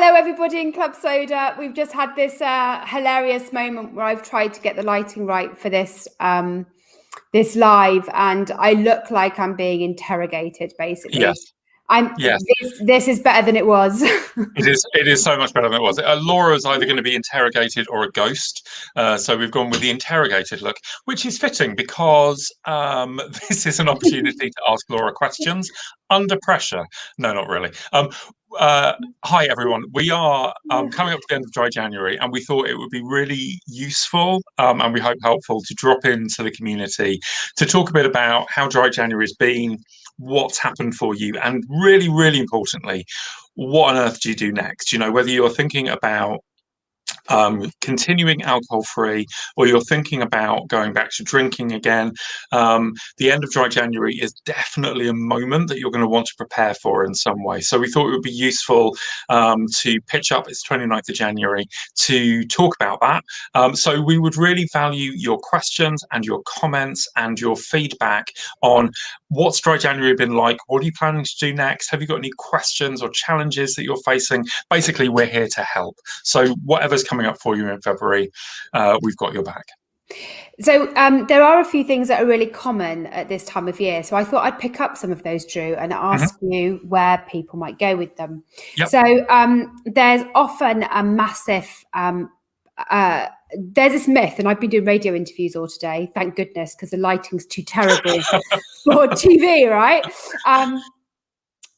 Hello, everybody in Club Soda. We've just had this hilarious moment where I've tried to get the lighting right for this live, and I look like I'm being interrogated. Basically, Yes. I'm. Yes. This is better than it was. It is so much better than it was. Laura is either going to be interrogated or a ghost. So we've gone with the interrogated look, which is fitting because this is an opportunity to ask Laura questions under pressure. No, not really. Hi, everyone. We are coming up to the end of dry January, and we thought it would be really useful and we hope helpful to drop into the community to talk a bit about how dry January has been, what's happened for you, and really, really importantly, what on earth do you do next? You know, whether you're thinking about continuing alcohol free, or you're thinking about going back to drinking again, the end of dry January is definitely a moment that you're going to want to prepare for in some way. So we thought it would be useful to pitch up. It's 29th of January to talk about that. So we would really value your questions and your comments and your feedback on what's dry January been like. What are you planning to do next? Have you got any questions or challenges that you're facing? Basically, we're here to help. So whatever's coming up for you in February, we've got your back. So there are a few things that are really common at this time of year. So I thought I'd pick up some of those, Drew, and ask you where people might go with them. Yep. So there's often a massive, there's this myth, and I've been doing radio interviews all today, thank goodness, because the lighting's too terrible for TV, right?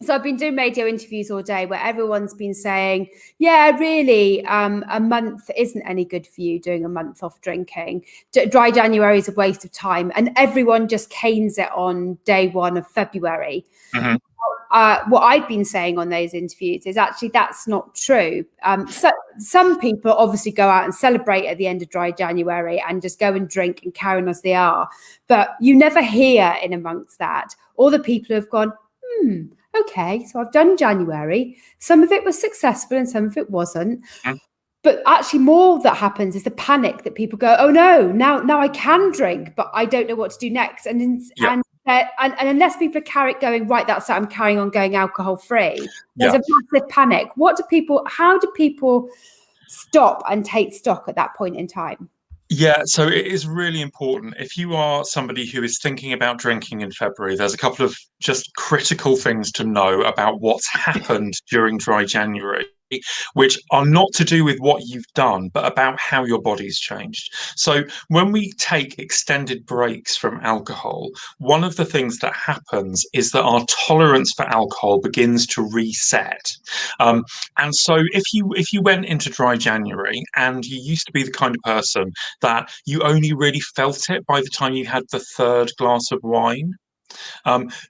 So I've been doing radio interviews all day where everyone's been saying, yeah, really, a month isn't any good for you doing a month off drinking. Dry January is a waste of time. And everyone just canes it on day 1 of February. What I've been saying on those interviews is actually that's not true. So some people obviously go out and celebrate at the end of dry January and just go and drink and carry on as they are. But you never hear in amongst that all the people who have gone, okay, so I've done January. Some of it was successful and some of it wasn't. But actually more that happens is the panic that people go, oh no, now I can drink, but I don't know what to do next. And unless people are going, right, that's it, I'm carrying on going alcohol free. There's a massive panic. How do people stop and take stock at that point in time? Yeah, so it is really important. If you are somebody who is thinking about drinking in February, there's a couple of just critical things to know about what's happened during dry January, which are not to do with what you've done, but about how your body's changed. So when we take extended breaks from alcohol, one of the things that happens is that our tolerance for alcohol begins to reset. And so if you went into dry January and you used to be the kind of person that you only really felt it by the time you had the 3rd glass of wine,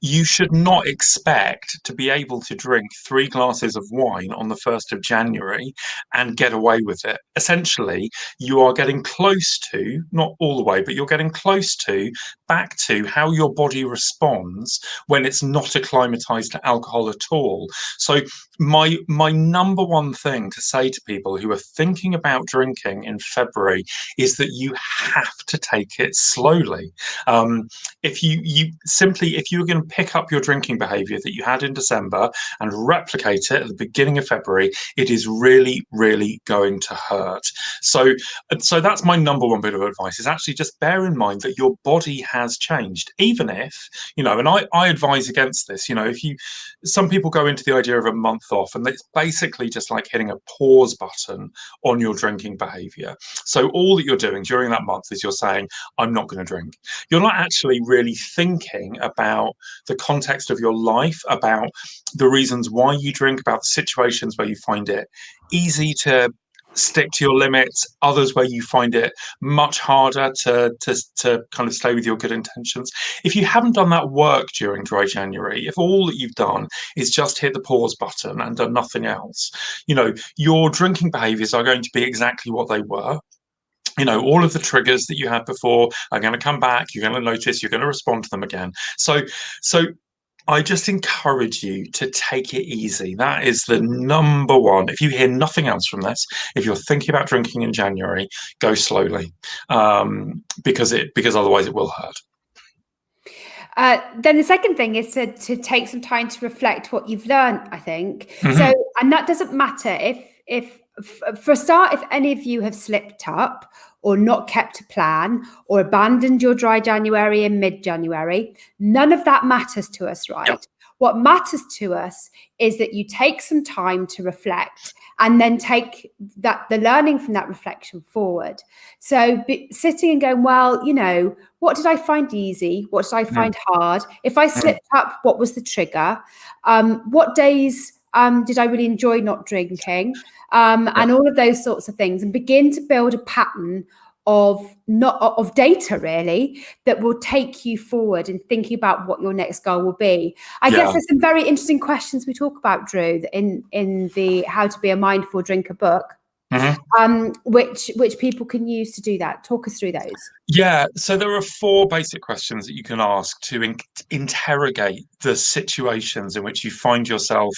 you should not expect to be able to drink 3 glasses of wine on the 1st of January and get away with it. Essentially, you are getting close to, not all the way, but you're getting close to, back to how your body responds when it's not acclimatized to alcohol at all. So my number one thing to say to people who are thinking about drinking in February is that you have to take it slowly. If you're going to pick up your drinking behavior that you had in December and replicate it at the beginning of February, it is really, really going to hurt. So that's my number one bit of advice, is actually just bear in mind that your body has changed, even if, and I advise against this, some people go into the idea of a month off, and it's basically just like hitting a pause button on your drinking behavior. So all that you're doing during that month is you're saying, I'm not going to drink. You're not actually really thinking about the context of your life, about the reasons why you drink, about the situations where you find it easy to stick to your limits, others where you find it much harder to kind of stay with your good intentions. If you haven't done that work during dry January, if all that you've done is just hit the pause button and done nothing else, your drinking behaviors are going to be exactly what they were. All of the triggers that you had before are going to come back. You're going to notice, you're going to respond to them again. So I just encourage you to take it easy. That is the number one. If you hear nothing else from this, if you're thinking about drinking in January, go slowly, because otherwise it will hurt. Then the second thing is to take some time to reflect what you've learned, I think. Mhm. So, and that doesn't matter if for a start, if any of you have slipped up or not kept a plan or abandoned your dry January in mid-January, none of that matters to us, right? Yep. What matters to us is that you take some time to reflect and then take the learning from that reflection forward. So sitting and going, well, you know, what did I find easy? What did I find hard? If I slipped up, what was the trigger? What days did I really enjoy not drinking? And all of those sorts of things, and begin to build a pattern of data really that will take you forward in thinking about what your next goal will be. I guess there's some very interesting questions we talk about, Dru, in the How to Be a Mindful Drinker book. Which people can use to do that. Talk us through those. Yeah, so there are 4 basic questions that you can ask to interrogate the situations in which you find yourself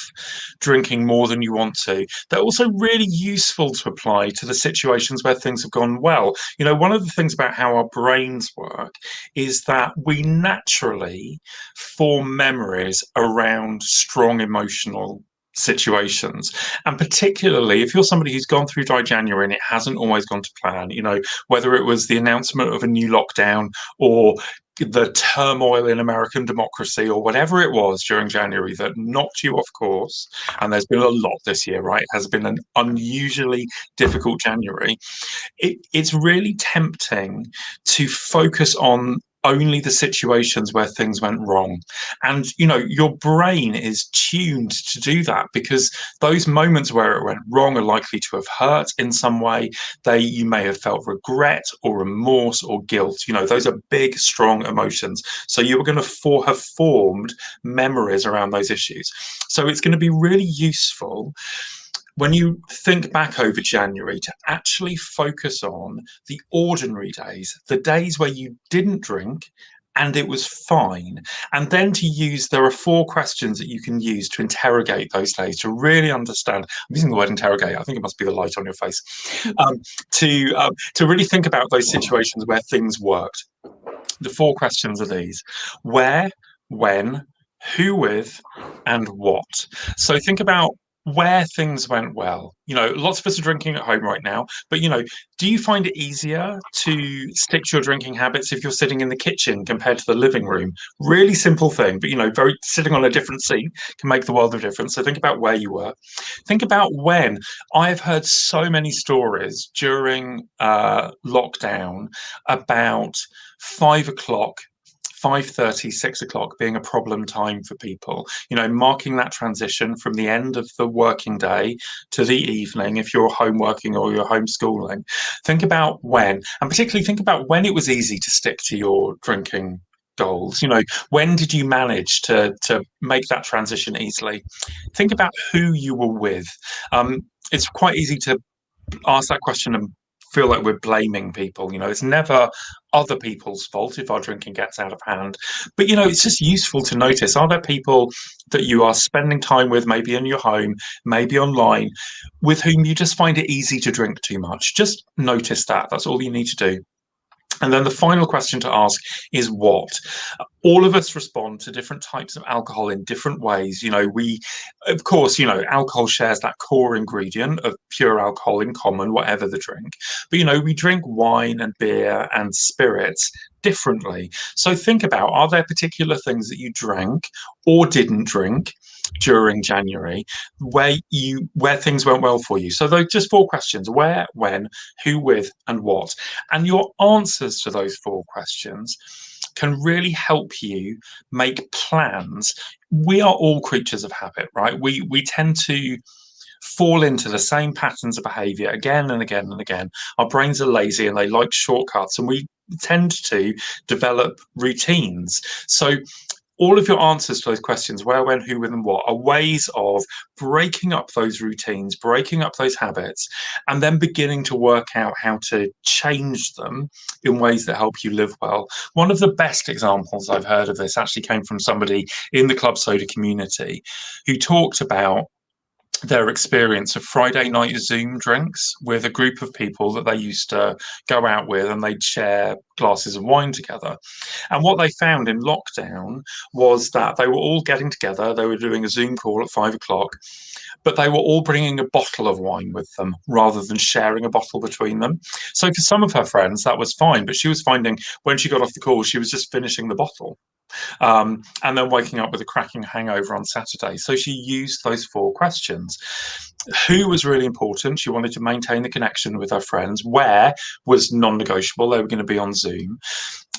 drinking more than you want to. They're also really useful to apply to the situations where things have gone well. You know, one of the things about how our brains work is that we naturally form memories around strong emotional situations, and particularly if you're somebody who's gone through dry January and it hasn't always gone to plan, you know, whether it was the announcement of a new lockdown or the turmoil in American democracy or whatever it was during January that knocked you off course, and there's been a lot this year, right? It has been an unusually difficult January. It's really tempting to focus on only the situations where things went wrong. And, you know, your brain is tuned to do that because those moments where it went wrong are likely to have hurt in some way. You may have felt regret or remorse or guilt. You know, those are big, strong emotions. So you're going to have formed memories around those issues. So it's going to be really useful when you think back over January to actually focus on the ordinary days, the days where you didn't drink and it was fine. And then there are 4 questions that you can use to interrogate those days, to really understand. I'm using the word interrogate, I think it must be the light on your face. To really think about those situations where things worked. The 4 questions are these: where, when, who with, and what. So think about where things went well. You know, lots of us are drinking at home right now, but, you know, do you find it easier to stick to your drinking habits if you're sitting in the kitchen compared to the living room? Really simple thing, but, you know, sitting on a different seat can make the world of difference. So think about where you were. Think about when. I've heard so many stories during lockdown about 5 o'clock, 5:30, 6 o'clock being a problem time for people, you know, marking that transition from the end of the working day to the evening if you're home working or you're homeschooling. Think about when, and particularly think about when it was easy to stick to your drinking goals. You know, when did you manage to make that transition easily? Think about who you were with. It's quite easy to ask that question and feel like we're blaming people. You know, it's never other people's fault if our drinking gets out of hand. But, you know, it's just useful to notice, are there people that you are spending time with, maybe in your home, maybe online, with whom you just find it easy to drink too much? Just notice that. That's all you need to do. And then the final question to ask is what? All of us respond to different types of alcohol in different ways. You know, of course, you know, alcohol shares that core ingredient of pure alcohol in common, whatever the drink. But, you know, we drink wine and beer and spirits differently. So think about, are there particular things that you drank or didn't drink during January where things went well for you? So those just 4 questions: where, when, who with, and what. And your answers to those 4 questions can really help you make plans. We are all creatures of habit, right? We tend to fall into the same patterns of behavior again and again and again. Our brains are lazy and they like shortcuts, and we tend to develop routines. So all of your answers to those questions, where, when, who, when, and what, are ways of breaking up those routines, breaking up those habits, and then beginning to work out how to change them in ways that help you live well. One of the best examples I've heard of this actually came from somebody in the club soda community who talked about their experience of Friday night Zoom drinks with a group of people that they used to go out with, and they'd share glasses of wine together. And what they found in lockdown was that they were all getting together, they were doing a Zoom call at 5 o'clock, but they were all bringing a bottle of wine with them rather than sharing a bottle between them. So for some of her friends, that was fine, but she was finding when she got off the call, she was just finishing the bottle. And then waking up with a cracking hangover on Saturday. So she used those 4 questions. Who was really important? She wanted to maintain the connection with her friends. Where was non-negotiable? They were going to be on Zoom.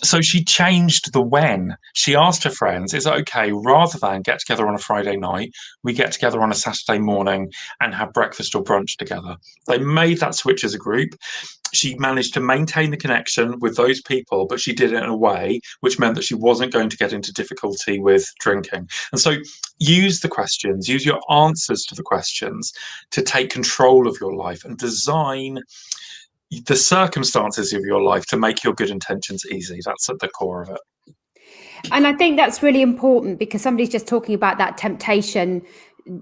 So she changed the when. She asked her friends, is it okay, rather than get together on a Friday night, we get together on a Saturday morning and have breakfast or brunch together? They made that switch as a group. She managed to maintain the connection with those people, but she did it in a way which meant that she wasn't going to get into difficulty with drinking. And so use the questions, use your answers to the questions to take control of your life and design the circumstances of your life to make your good intentions easy. That's at the core of it. And I think that's really important, because somebody's just talking about that temptation.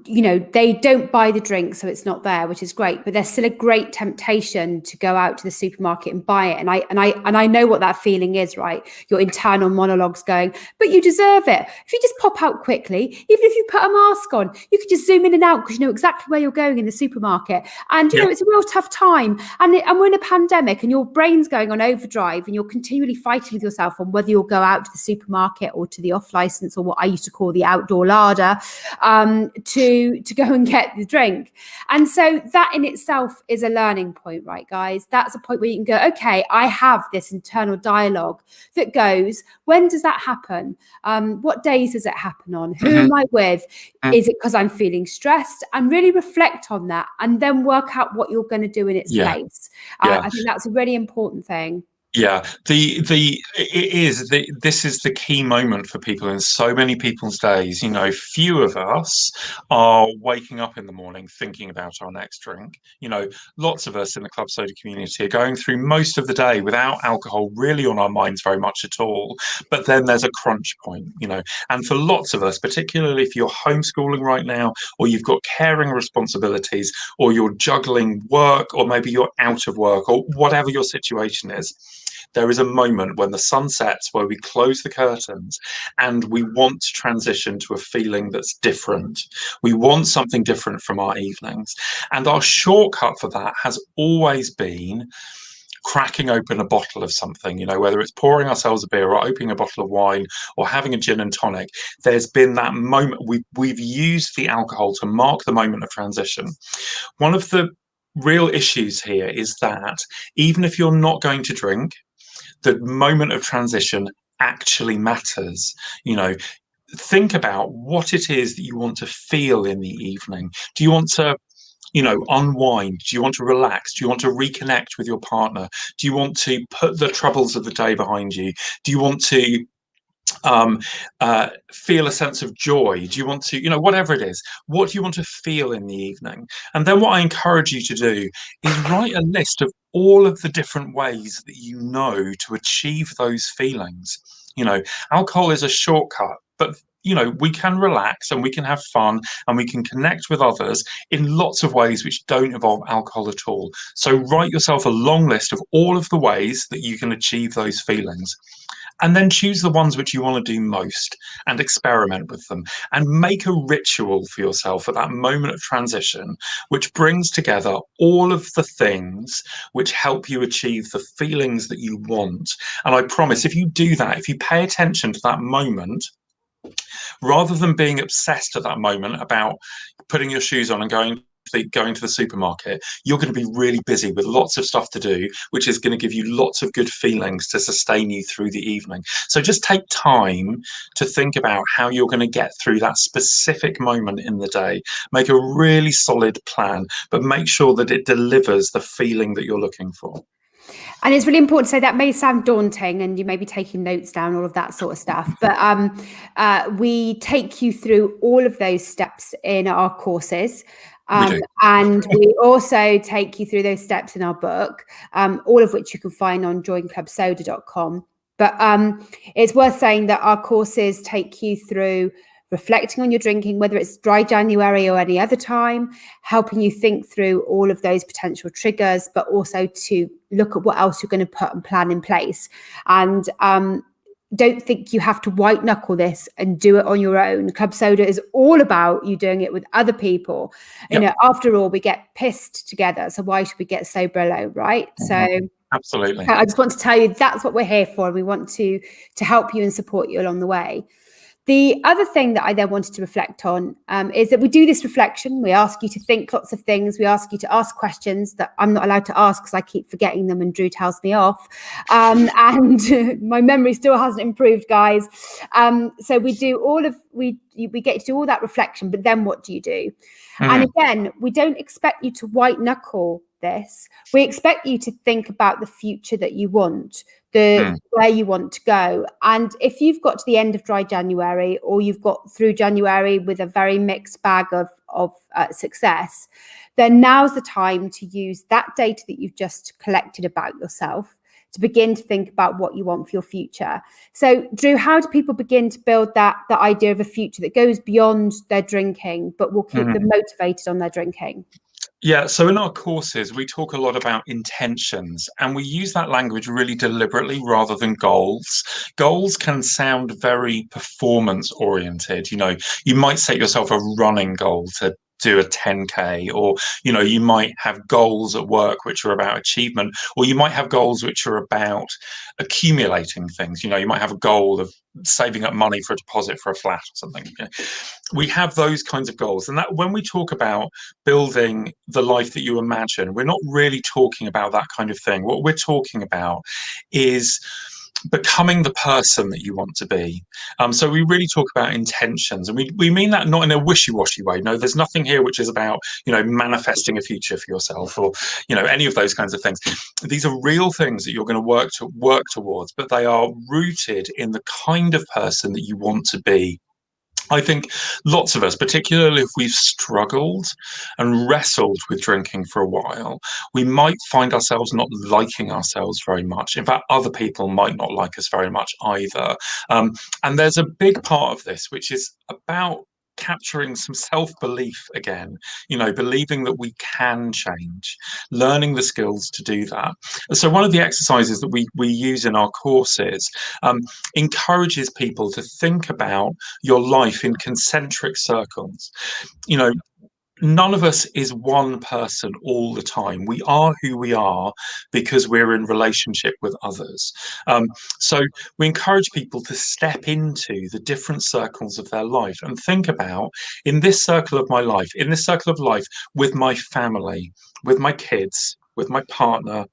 You know, they don't buy the drink, so it's not there, which is great, but there's still a great temptation to go out to the supermarket and buy it. And I know what that feeling is, right? Your internal monologues going, but you deserve it. If you just pop out quickly, even if you put a mask on, you could just zoom in and out because you know exactly where you're going in the supermarket. And you know, it's a real tough time. And we're in a pandemic, and your brain's going on overdrive, and you're continually fighting with yourself on whether you'll go out to the supermarket or to the off license, or what I used to call the outdoor larder, to go and get the drink. And so that in itself is a learning point, right, guys? That's a point where you can go, okay, I have this internal dialogue that goes, when does that happen? What days does it happen on? Who am I with? Is it because I'm feeling stressed? And really reflect on that, and then work out what you're going to do in its place. I think that's a really important thing. Yeah, this is the key moment for people in so many people's days. You know, few of us are waking up in the morning thinking about our next drink. You know, lots of us in the club soda community are going through most of the day without alcohol really on our minds very much at all. But then there's a crunch point, you know, and for lots of us, particularly if you're homeschooling right now, or you've got caring responsibilities, or you're juggling work, or maybe you're out of work, or whatever your situation is, there is a moment when the sun sets where we close the curtains and we want to transition to a feeling that's different. We want something different from our evenings. And our shortcut for that has always been cracking open a bottle of something, you know, whether it's pouring ourselves a beer or opening a bottle of wine or having a gin and tonic. There's been that moment. We've used the alcohol to mark the moment of transition. One of the real issues here is that even if you're not going to drink, the moment of transition actually matters. You know, think about what it is that you want to feel in the evening. Do you want to, you know, unwind? Do you want to relax? Do you want to reconnect with your partner? Do you want to put the troubles of the day behind you? Do you want to feel a sense of joy? Do you want to, you know, whatever it is, what do you want to feel in the evening? And then what I encourage you to do is write a list of all of the different ways that you know to achieve those feelings. You know, alcohol is a shortcut, but you know, we can relax and we can have fun and we can connect with others in lots of ways which don't involve alcohol at all. So write yourself a long list of all of the ways that you can achieve those feelings, and then choose the ones which you want to do most and experiment with them, and make a ritual for yourself at that moment of transition, which brings together all of the things which help you achieve the feelings that you want. And I promise, if you do that, if you pay attention to that moment, rather than being obsessed at that moment about putting your shoes on and going to the supermarket, you're going to be really busy with lots of stuff to do, which is going to give you lots of good feelings to sustain you through the evening. So just take time to think about how you're going to get through that specific moment in the day. Make a really solid plan, but make sure that it delivers the feeling that you're looking for. And it's really important to say that may sound daunting, and you may be taking notes down, all of that sort of stuff. But we take you through all of those steps in our courses. And we also take you through those steps in our book, all of which you can find on joinclubsoda.com. But it's worth saying that our courses take you through reflecting on your drinking, whether it's dry January or any other time, helping you think through all of those potential triggers, but also to look at what else you're going to put and plan in place. And don't think you have to white knuckle this and do it on your own. Club Soda is all about you doing it with other people. Yep. You know, after all, we get pissed together. So why should we get sober alone, right? So absolutely. I just want to tell you that's what we're here for. And we want to help you and support you along the way. The other thing that I then wanted to reflect on is that we do this reflection. We ask you to think lots of things. We ask you to ask questions that I'm not allowed to ask because I keep forgetting them and Dru tells me off. And my memory still hasn't improved, guys. So we do we get to do all that reflection, but then what do you do? And again, we don't expect you to white knuckle this. We expect you to think about the future that you want, where you want to go. And if you've got to the end of dry January, or you've got through January with a very mixed bag of success, then now's the time to use that data that you've just collected about yourself to begin to think about what you want for your future. So, Dru, how do people begin to build that idea of a future that goes beyond their drinking, but will keep them motivated on their drinking? Yeah, so in our courses, we talk a lot about intentions, and we use that language really deliberately rather than goals. Goals can sound very performance oriented. You know, you might set yourself a running goal to do a 10K, or, you know, you might have goals at work which are about achievement, or you might have goals which are about accumulating things. You know, you might have a goal of saving up money for a deposit for a flat or something. We have those kinds of goals, and that when we talk about building the life that you imagine, we're not really talking about that kind of thing. What we're talking about is becoming the person that you want to be. So we really talk about intentions, and we mean that not in a wishy-washy way. No, there's nothing here which is about, you know, manifesting a future for yourself, or, you know, any of those kinds of things. These are real things that you're going to work towards, but they are rooted in the kind of person that you want to be. I think lots of us, particularly if we've struggled and wrestled with drinking for a while, we might find ourselves not liking ourselves very much. In fact, other people might not like us very much either. And there's a big part of this, which is about capturing some self-belief again, you know, believing that we can change, learning the skills to do that. So one of the exercises that we use in our courses encourages people to think about your life in concentric circles. You know, none of us is one person all the time. We are who we are because we're in relationship with others. So we encourage people to step into the different circles of their life and think about, in this circle of my life, in this circle of life with my family, with my kids, with my partner,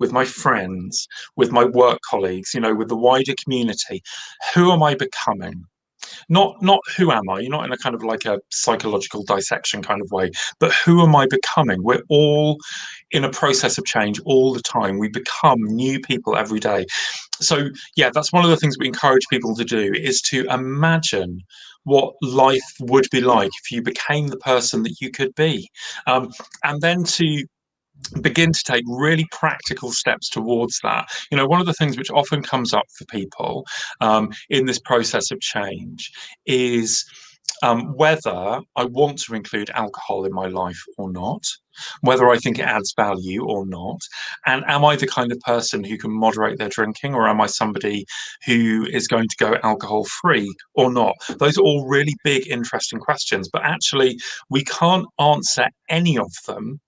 with my friends, with my work colleagues, you know, with the wider community, who am I becoming? Not who am I? You're not in a kind of like a psychological dissection kind of way, but who am I becoming? We're all in a process of change all the time. We become new people every day. So yeah, that's one of the things we encourage people to do, is to imagine what life would be like if you became the person that you could be, and then to begin to take really practical steps towards that. You know, one of the things which often comes up for people in this process of change is whether I want to include alcohol in my life or not, whether I think it adds value or not, and am I the kind of person who can moderate their drinking, or am I somebody who is going to go alcohol free or not? Those are all really big, interesting questions, but actually we can't answer any of them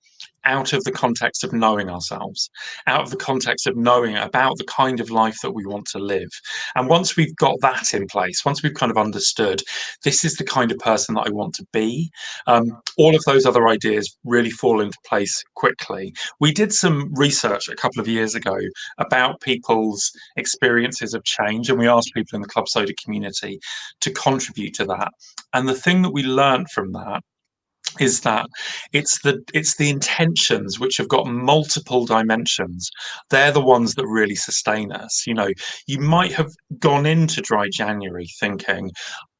out of the context of knowing ourselves, out of the context of knowing about the kind of life that we want to live. And once we've got that in place, once we've kind of understood, this is the kind of person that I want to be, all of those other ideas really fall into place quickly. We did some research a couple of years ago about people's experiences of change, and we asked people in the Club Soda community to contribute to that. And the thing that we learned from that is that it's the intentions which have got multiple dimensions. They're the ones that really sustain us. You know, you might have gone into dry January thinking,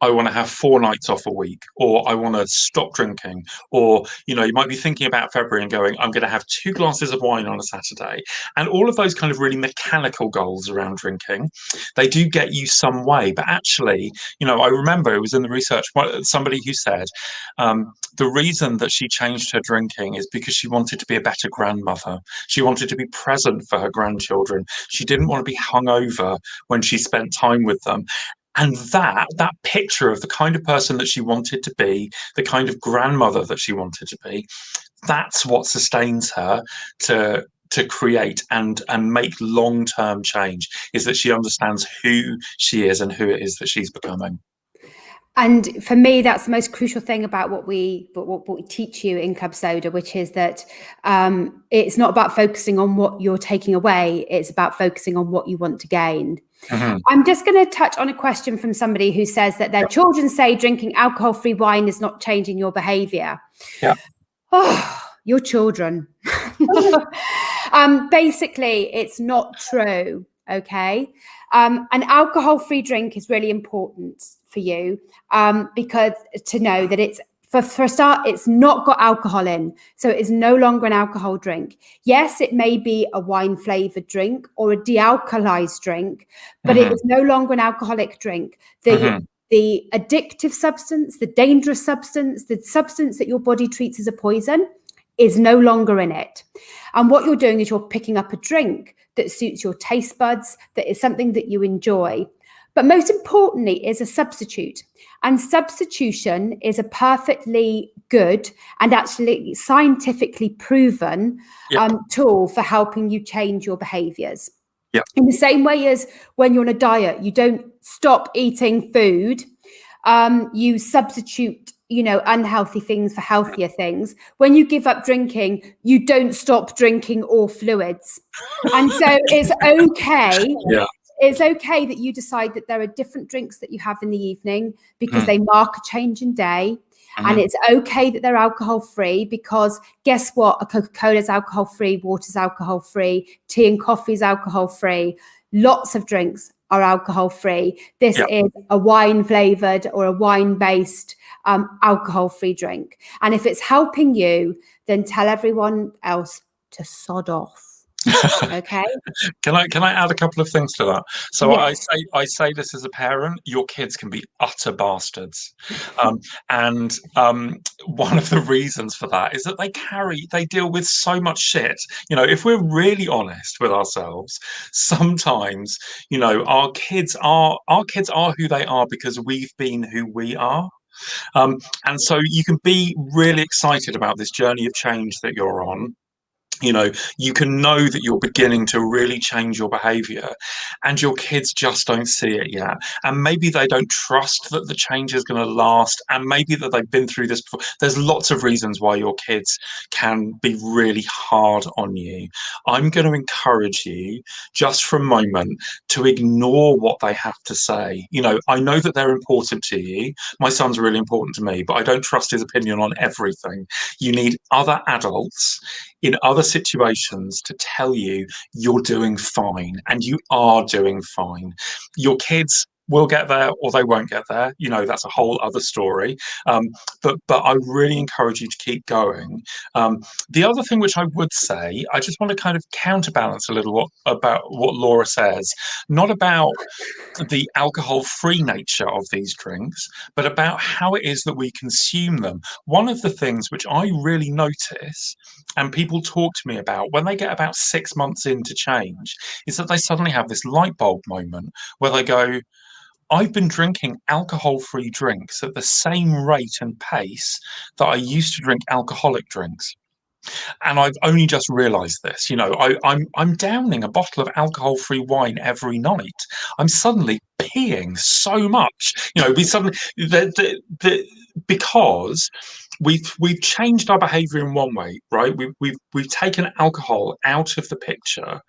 I want to have 4 nights off a week, or I want to stop drinking, or you might be thinking about February and going, I'm going to have 2 glasses of wine on a Saturday. And all of those kind of really mechanical goals around drinking, they do get you some way. But actually, I remember it was in the research, somebody who said the reason that she changed her drinking is because she wanted to be a better grandmother. She wanted to be present for her grandchildren. She didn't want to be hungover when she spent time with them. And that picture of the kind of person that she wanted to be, the kind of grandmother that she wanted to be, that's what sustains her to create and make long-term change, is that she understands who she is and who it is that she's becoming. And for me, that's the most crucial thing about what we teach you in Club Soda, which is that it's not about focusing on what you're taking away. It's about focusing on what you want to gain. Mm-hmm. I'm just going to touch on a question from somebody who says that their children say drinking alcohol-free wine is not changing your behaviour. Yeah. Oh, your children. Basically, it's not true. Okay. An alcohol-free drink is really important for you because to know that it's, for a start, it's not got alcohol in. So it is no longer an alcohol drink. Yes, it may be a wine-flavored drink or a de-alkalized drink, but it is no longer an alcoholic drink. The addictive substance, the dangerous substance, the substance that your body treats as a poison is no longer in it. And what you're doing is you're picking up a drink that suits your taste buds, that is something that you enjoy. But most importantly is a substitute. And substitution is a perfectly good and actually scientifically proven tool for helping you change your behaviors. Yep. In the same way as when you're on a diet, you don't stop eating food, you substitute unhealthy things for healthier things. When you give up drinking, you don't stop drinking all fluids. And so it's okay. Yeah. It's okay that you decide that there are different drinks that you have in the evening because they mark a change in day. And it's okay that they're alcohol-free because guess what? A Coca-Cola is alcohol-free, water's alcohol-free, tea and coffee is alcohol-free. Lots of drinks are alcohol-free. This is a wine-flavored or a wine-based alcohol-free drink. And if it's helping you, then tell everyone else to sod off. Okay. Can I add a couple of things to that? So yes. I say this as a parent, your kids can be utter bastards. And one of the reasons for that is that they deal with so much shit. If we're really honest with ourselves, sometimes, our kids are who they are because we've been who we are. And so you can be really excited about this journey of change that you're on. You can know that you're beginning to really change your behavior and your kids just don't see it yet. And maybe they don't trust that the change is going to last. And maybe that they've been through this before. There's lots of reasons why your kids can be really hard on you. I'm going to encourage you just for a moment to ignore what they have to say. I know that they're important to you. My son's really important to me, but I don't trust his opinion on everything. You need other adults in other situations to tell you you're doing fine, and you are doing fine. Your kids will get there or they won't get there. That's a whole other story. But I really encourage you to keep going. The other thing which I would say, I just want to kind of counterbalance a little about what Laura says, not about the alcohol-free nature of these drinks, but about how it is that we consume them. One of the things which I really notice, and people talk to me about when they get about 6 months into change, is that they suddenly have this light bulb moment where they go, I've been drinking alcohol-free drinks at the same rate and pace that I used to drink alcoholic drinks. And I've only just realised this. I'm downing a bottle of alcohol-free wine every night. I'm suddenly peeing so much. We suddenly because we've changed our behaviour in one way, right? We've taken alcohol out of the picture.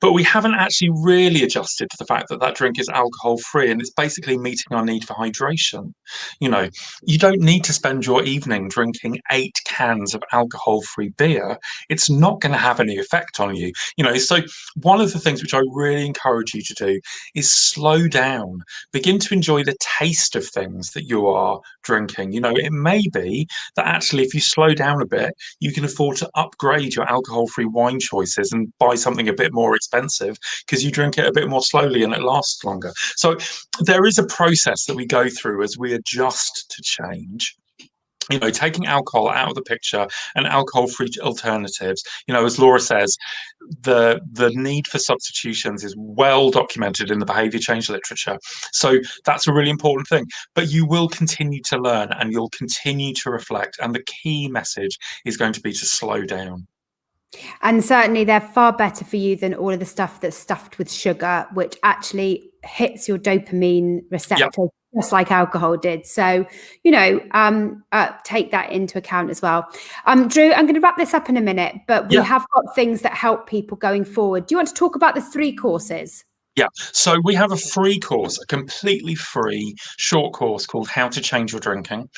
but we haven't actually really adjusted to the fact that that drink is alcohol free and it's basically meeting our need for hydration. You know, you don't need to spend your evening drinking 8 cans of alcohol free beer. It's not going to have any effect on you. So one of the things which I really encourage you to do is slow down, begin to enjoy the taste of things that you are drinking. It may be that actually, if you slow down a bit, you can afford to upgrade your alcohol free wine choices and buy something a bit more expensive because you drink it a bit more slowly and it lasts longer. So there is a process that we go through as we adjust to change. Taking alcohol out of the picture and alcohol-free alternatives. As Laura says, the need for substitutions is well documented in the behaviour change literature. So that's a really important thing. But you will continue to learn and you'll continue to reflect. And the key message is going to be to slow down. And certainly they're far better for you than all of the stuff that's stuffed with sugar, which actually hits your dopamine receptor, just like alcohol did. So, take that into account as well. Dru, I'm going to wrap this up in a minute, but we have got things that help people going forward. Do you want to talk about the 3 courses? Yeah, so we have a free course, a completely free short course called How to Change Your Drinking.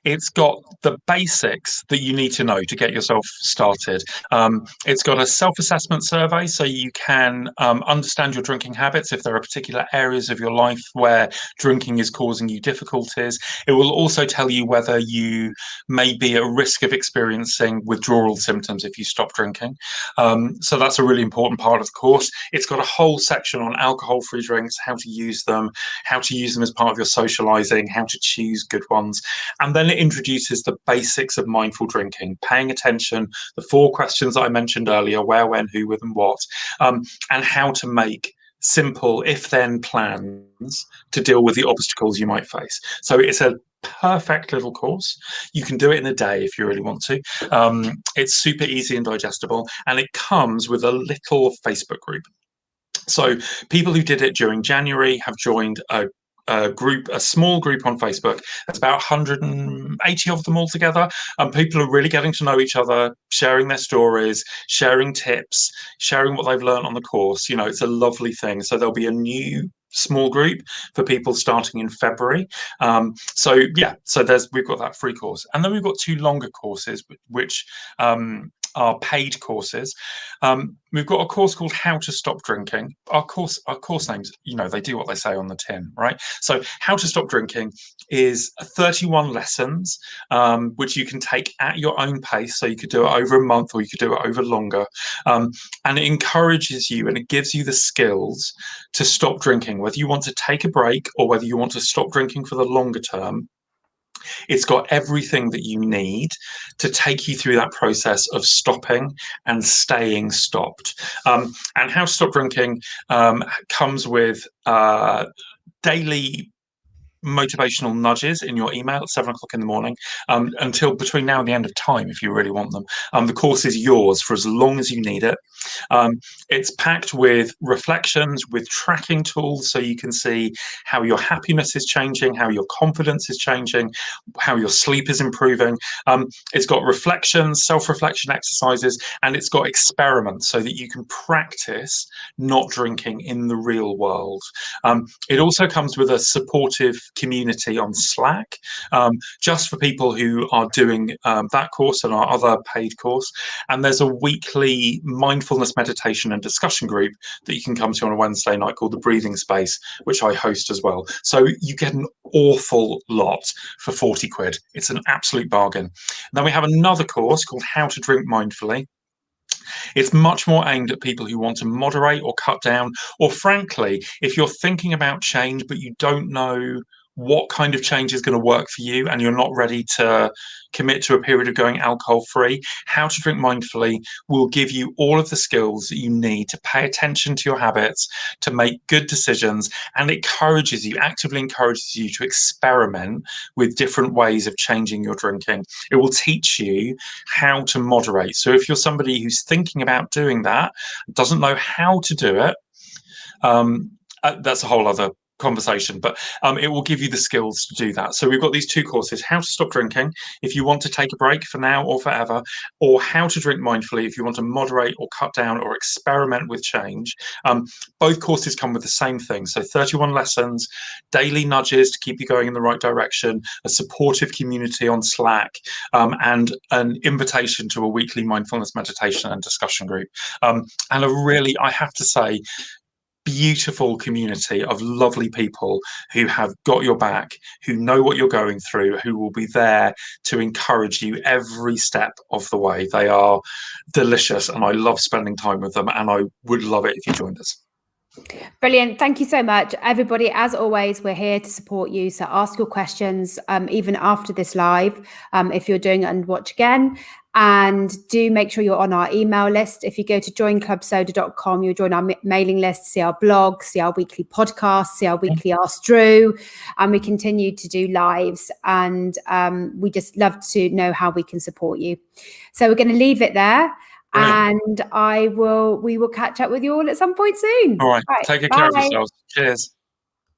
It's got the basics that you need to know to get yourself started. It's got a self-assessment survey so you can understand your drinking habits if there are particular areas of your life where drinking is causing you difficulties. It will also tell you whether you may be at risk of experiencing withdrawal symptoms if you stop drinking. So that's a really important part of the course. It's got a whole section on alcohol-free drinks, how to use them as part of your socializing, how to choose good ones. And then it introduces the basics of mindful drinking, paying attention, the 4 questions that I mentioned earlier, where, when, who, with, and what, and how to make simple if-then plans to deal with the obstacles you might face. So it's a perfect little course. You can do it in a day if you really want to. It's super easy and digestible, and it comes with a little Facebook group. So people who did it during January have joined a small group on Facebook. There's about 180 of them altogether, and people are really getting to know each other, sharing their stories, sharing tips, sharing what they've learned on the course. It's a lovely thing. So there'll be a new small group for people starting in February. So we've got that free course, and then we've got 2 longer courses which are paid courses. We've got a course called How to Stop Drinking. Our course names, they do what they say on the tin, right? So How to Stop Drinking is 31 lessons, which you can take at your own pace. So you could do it over a month or you could do it over longer. And it encourages you and it gives you the skills to stop drinking, whether you want to take a break or whether you want to stop drinking for the longer term. It's got everything that you need to take you through that process of stopping and staying stopped. And How to Stop Drinking comes with daily motivational nudges in your email at 7 o'clock in the morning until between now and the end of time if you really want them. The course is yours for as long as you need it. It's packed with reflections, with tracking tools so you can see how your happiness is changing, how your confidence is changing, how your sleep is improving. It's got reflections, self-reflection exercises, and it's got experiments so that you can practice not drinking in the real world. It also comes with a supportive community on Slack, just for people who are doing that course and our other paid course. And there's a weekly mindfulness meditation and discussion group that you can come to on a Wednesday night called the Breathing Space, which I host as well. So you get an awful lot for 40 quid. It's an absolute bargain. Then we have another course called How to Drink Mindfully. It's much more aimed at people who want to moderate or cut down, or frankly, if you're thinking about change but you don't know what kind of change is going to work for you and you're not ready to commit to a period of going alcohol free, How to Drink Mindfully will give you all of the skills that you need to pay attention to your habits, to make good decisions, and actively encourages you to experiment with different ways of changing your drinking. It will teach you how to moderate. So if you're somebody who's thinking about doing that, doesn't know how to do it, that's a whole other conversation, but it will give you the skills to do that. So we've got these 2 courses: how to stop drinking if you want to take a break for now or forever, or how to drink mindfully if you want to moderate or cut down or experiment with change. Both courses come with the same thing. So 31 lessons, daily nudges to keep you going in the right direction, a supportive community on Slack, and an invitation to a weekly mindfulness meditation and discussion group. And a really, I have to say, beautiful community of lovely people who have got your back, who know what you're going through, who will be there to encourage you every step of the way. They are delicious, and I love spending time with them, and I would love it if you joined us. Brilliant. Thank you so much, everybody. As always, we're here to support you. So ask your questions even after this live, if you're doing it and watch again. And do make sure you're on our email list. If you go to joinclubsoda.com, you'll join our mailing list, see our blog, see our weekly podcast, see our weekly Ask Dru. And we continue to do lives. And we just love to know how we can support you. So we're going to leave it there. Brilliant. And we will catch up with you all at some point soon. All right. Take care of yourselves. Cheers.